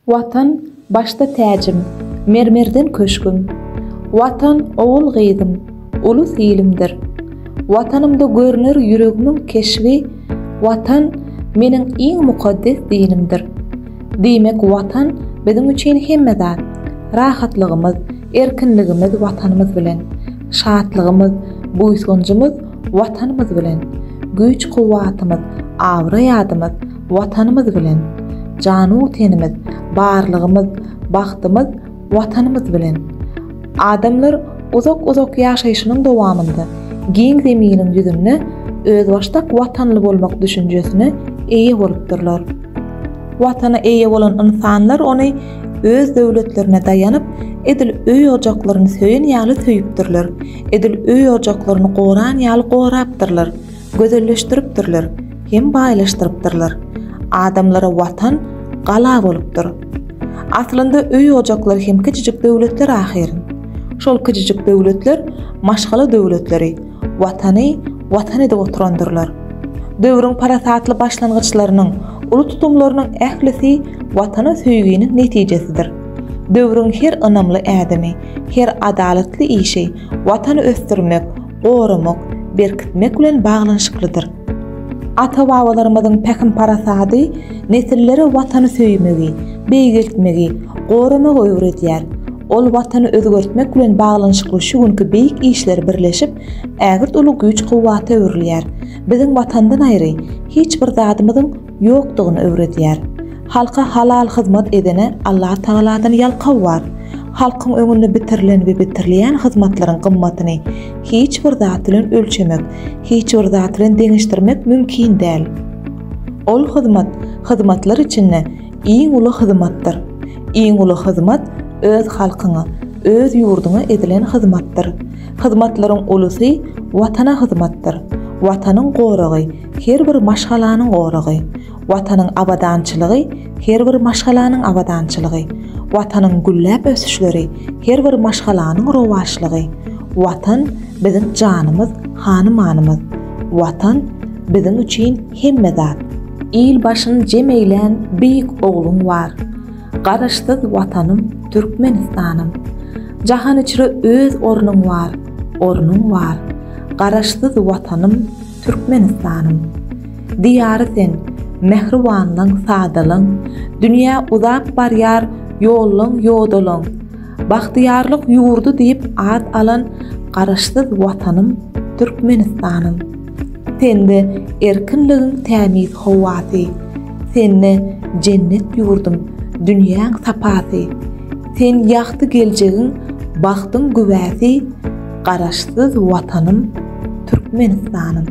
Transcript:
Watan başta täjim, mermerden köşküm. Watan oğul gyýdym, ulus ilimdir. Watanymda görner yüregimiň keşvi, watan meniň iň mukaddes dinimdir. Diýmek watan biziň üçin hemme zat. Rahatlygymyz, erkinligimiz watanymyz bilen, şatlygymyz, buýsunjymyz watanymyz bilen, güýç kuwwatymyz, awra ýadymyz watanymyz bilen, jany tenimiz, barlygymyz, bagtymyz watanymyz bilen. Adamlar uzak ýaşaýyşynyň dowamynda giň zeminiň ýüzünde öz başdak watanly bolmak düşünjesine eýe bolupdyrlar. Watana eýe bolan insanlar ony öz döwletlerine daýanyp edil öý ojaklaryny söýen ýaly söýüpdirler. Edil öý ojaklaryny goran ýaly gorapdyrlar, gözelleşdiripdirler, hem baýlaşdyrypdyrlar. Adamlara watan gala bolupdyr. Aslynda öý ojaklary hem kiçijik döwletler ahyryň. Şol kiçijik döwletler maşgala döwletleri, watany da oturandyrlar. Döwrüň parasatly başlangyçlarynyň, uly tutumlarynyň ählisi watana söýginiň netijesidir. Döwrüň her ynamly ädemi, her adalatly işi watany ösdürmek, goramak, berkitmek bilen baglanyşyklydyr. Ata-babalarymyzyň päkin parasady nesillere watany söýmegi, beýgiltmegi, goramak öwredýär. Ol watany özgörtmek bilen baglanyşykly şu günkü beýik işler birleşip ägirt uly güýç kuwwaty öwrülýär. Biziň watandan aýry hiç bir zadymyzyň ýokdugyny öwredýär. Halka halal hyzmat edene Allah Taala'dan ýalkaw bar. Halkyň öňünde bitirilen we bitirilýän hyzmatlaryň gymmatyny hiç bir zat bilen ölçemek, hiç bir zat bilen deňişdirmek mümkin däl. Ol hyzmatlar içinde iň uly hyzmatdyr. Iň uly hyzmat öz halkyňa, öz ýurduňa edilen hyzmatdyr. Hyzmatlaryň ulusy watana hyzmatdyr. Watanyň goragy her bir maşgalanyň goragy. Watanyň abadançylygy her bir maşgalanyň abadançylygy. Watanyň gülläp ösüşleri her bir maşgalanyň rowaşlygy. Watan biziň janymyz, hanymanymiz. Watan biziň üçin hemme zat. İl başyny jem eýlen beýik oglum bar. Garaşdyk watanym Türkmenistanım. Jahan içre öz ornum var. Garaşdyk watanym Türkmenistanım. Diýary sen, mehribanlyň, sadalyň, dünýä uzap barýar ýollaň, ýodalaň. Bagtyýarlyk ýurdu diýip ad alan garaşdyk watanym Türkmenistanım. Sende erkinligiň tämiz howasy, sende cennet ýurdum, dünýäň sapasy. Sen ýagty geljegiň, bagtyň gübäsi, garaşsyz watanym Türkmenistanım.